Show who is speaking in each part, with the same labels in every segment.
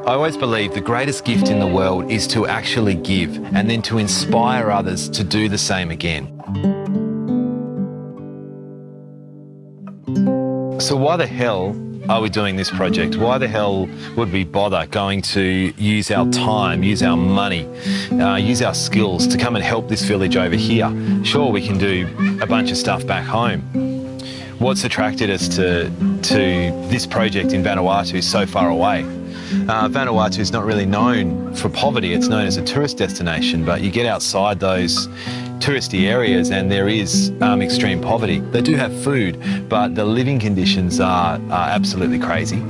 Speaker 1: I always believe the greatest gift in the world is to actually give and then to inspire others to do the same again. So why the hell are we doing this project? Why the hell would we bother going to use our time, use our money, use our skills to come and help this village over here? Sure, we can do a bunch of stuff back home. What's attracted us to this project in Vanuatu so far away? Vanuatu is not really known for poverty, it's known as a tourist destination, but you get outside those touristy areas and there is extreme poverty. They do have food, but the living conditions are absolutely crazy.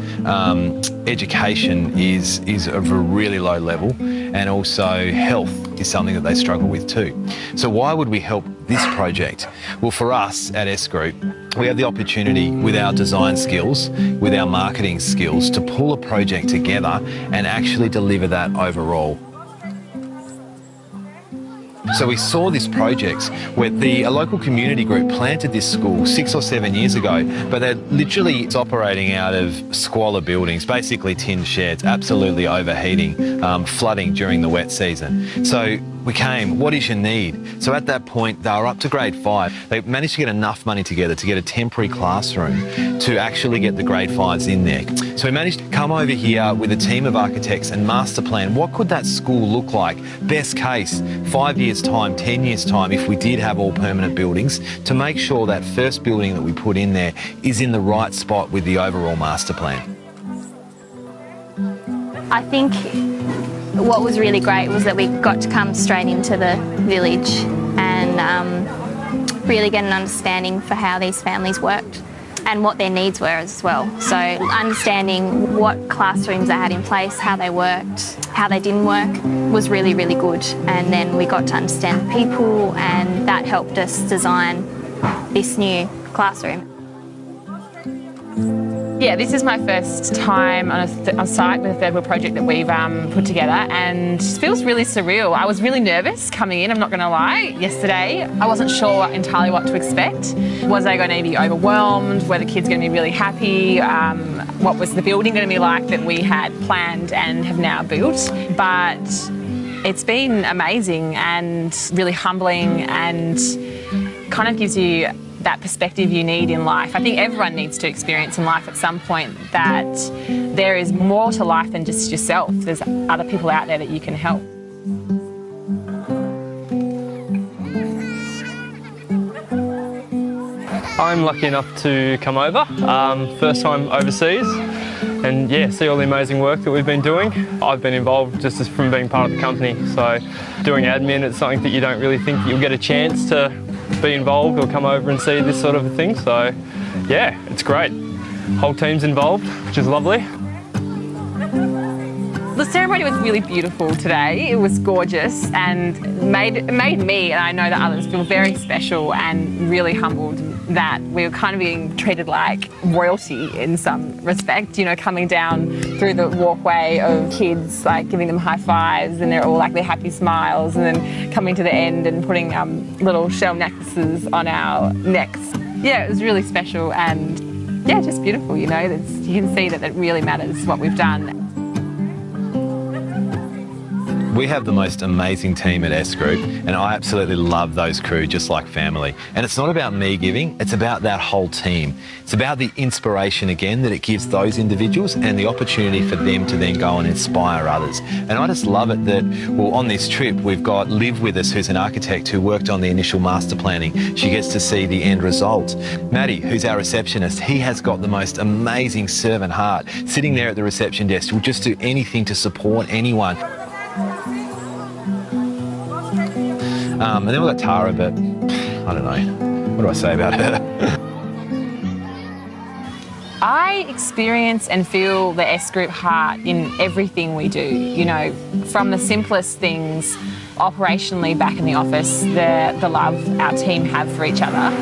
Speaker 1: Education is of a really low level, and also health is something that they struggle with too. So why would we help this project? Well, for us at S Group, we have the opportunity with our design skills, with our marketing skills, to pull a project together and actually deliver that overall. So we saw this project where a local community group planted this school 6 or 7 years ago, but it's operating out of squalor buildings, basically tin sheds, absolutely overheating, flooding during the wet season. So we came, what is your need? So at that point, they were up to grade 5. They managed to get enough money together to get a temporary classroom to actually get the grade 5s in there. So we managed to come over here with a team of architects and master plan. What could that school look like? Best case, 5 years time, 10 years time, if we did have all permanent buildings, to make sure that first building that we put in there is in the right spot with the overall master plan.
Speaker 2: I think what was really great was that we got to come straight into the village and really get an understanding for how these families worked and what their needs were as well. So understanding what classrooms they had in place, how they worked, how they didn't work was really, really good. And then we got to understand the people, and that helped us design this new classroom.
Speaker 3: Yeah, this is my first time on a site with a third wheel project that we've put together, and it feels really surreal. I was really nervous coming in, I'm not going to lie. Yesterday, I wasn't sure entirely what to expect. Was I going to be overwhelmed? Were the kids going to be really happy? What was the building going to be like that we had planned and have now built? But it's been amazing and really humbling, and kind of gives you that perspective you need in life. I think everyone needs to experience in life at some point that there is more to life than just yourself. There's other people out there that you can help.
Speaker 4: I'm lucky enough to come over, first time overseas, and yeah, see all the amazing work that we've been doing. I've been involved just as from being part of the company, so doing admin, it's something that you don't really think that you'll get a chance to be involved or come over and see this sort of a thing. So yeah, it's great. Whole team's involved, which is lovely.
Speaker 3: The ceremony was really beautiful today. It was gorgeous and made me, and I know that others, feel very special and really humbled that we were kind of being treated like royalty in some respect, you know, coming down through the walkway of kids, like giving them high fives, and they're all like their happy smiles, and then coming to the end and putting little shell necklaces on our necks. Yeah, it was really special, and yeah, just beautiful, you know. You can see that it really matters what we've done.
Speaker 1: We have the most amazing team at S Group, and I absolutely love those crew just like family. And it's not about me giving, it's about that whole team. It's about the inspiration again that it gives those individuals and the opportunity for them to then go and inspire others. And I just love it that, well, on this trip we've got Liv with us, who's an architect who worked on the initial master planning. She gets to see the end result. Maddie, who's our receptionist, he has got the most amazing servant heart. Sitting there at the reception desk, will just do anything to support anyone. And then we've got Tara, but I don't know. What do I say about her?
Speaker 3: I experience and feel the S Group heart in everything we do. You know, from the simplest things, operationally back in the office, the love our team have for each other.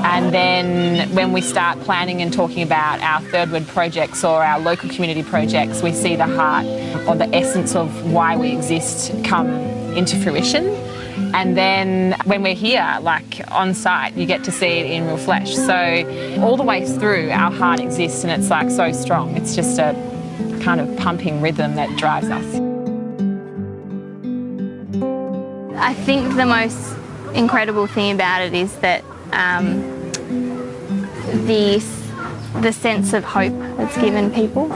Speaker 3: And then when we start planning and talking about our third word projects or our local community projects, we see the heart or the essence of why we exist come into fruition. And then when we're here, like on site, you get to see it in real flesh. So all the way through, our heart exists, and it's like so strong. It's just I kind of pumping rhythm that drives us.
Speaker 2: I think the most incredible thing about it is that the sense of hope that's given people.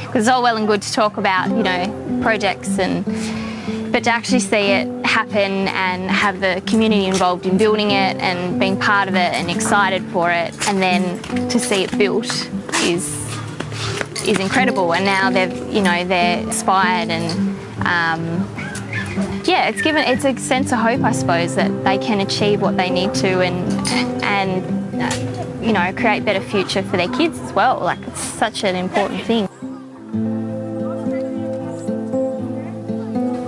Speaker 2: Because it's all well and good to talk about, you know, projects, but to actually see it happen and have the community involved in building it and being part of it and excited for it, and then to see it built is incredible. And now they're inspired, and yeah, it's a sense of hope, I suppose, that they can achieve what they need to and you know, create a better future for their kids as well. Like, it's such an important thing.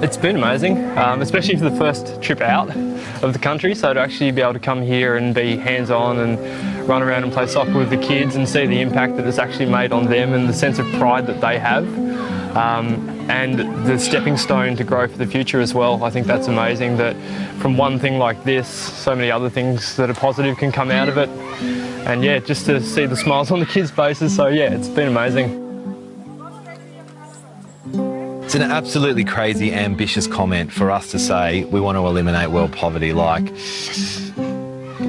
Speaker 4: It's been amazing, especially for the first trip out of the country. So to actually be able to come here and be hands-on and run around and play soccer with the kids and see the impact that it's actually made on them and the sense of pride that they have, and the stepping stone to grow for the future as well. I think that's amazing that from one thing like this, so many other things that are positive can come out of it. And yeah, just to see the smiles on the kids' faces. So yeah, it's been amazing.
Speaker 1: It's an absolutely crazy, ambitious comment for us to say we want to eliminate world poverty. Like,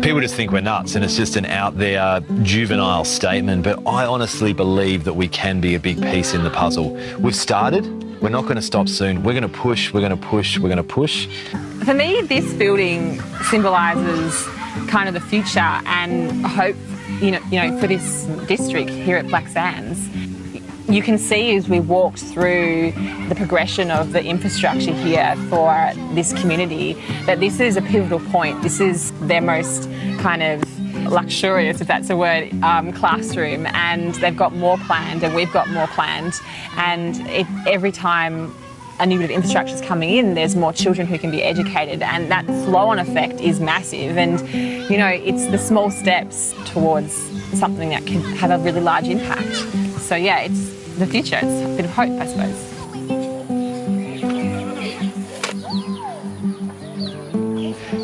Speaker 1: people just think we're nuts, and it's just an out there, juvenile statement. But I honestly believe that we can be a big piece in the puzzle. We've started. We're not going to stop soon. We're going to push. We're going to push. We're going to push.
Speaker 3: For me, this building symbolises kind of the future and hope, you know, for this district here at Black Sands. You can see as we walked through the progression of the infrastructure here for this community that this is a pivotal point. This is their most kind of luxurious, if that's a word, classroom, and they've got more planned and we've got more planned. And every time a new bit of infrastructure is coming in, there's more children who can be educated, and that flow-on effect is massive. And you know, it's the small steps towards something that can have a really large impact. So yeah, it's the future. It's a bit of hope, I suppose.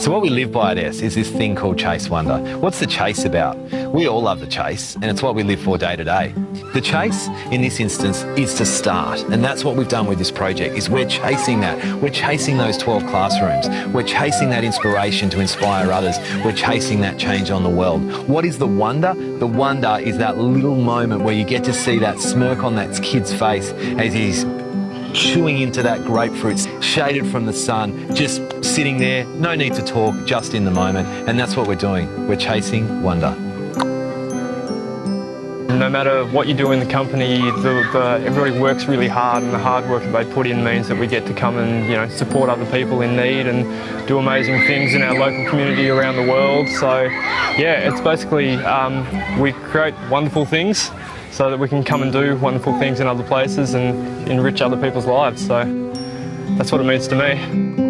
Speaker 1: So what we live by at S is this thing called Chase Wonder. What's the chase about? We all love the chase, and it's what we live for day to day. The chase, in this instance, is to start, and that's what we've done with this project, is we're chasing that. We're chasing those 12 classrooms. We're chasing that inspiration to inspire others. We're chasing that change on the world. What is the wonder? The wonder is that little moment where you get to see that smirk on that kid's face as he's chewing into that grapefruit, shaded from the sun, just sitting there, no need to talk, just in the moment. And that's what we're doing. We're chasing wonder.
Speaker 4: No matter what you do in the company, everybody works really hard, and the hard work that they put in means that we get to come and, you know, support other people in need and do amazing things in our local community around the world. So yeah, it's basically, we create wonderful things so that we can come and do wonderful things in other places and enrich other people's lives. So that's what it means to me.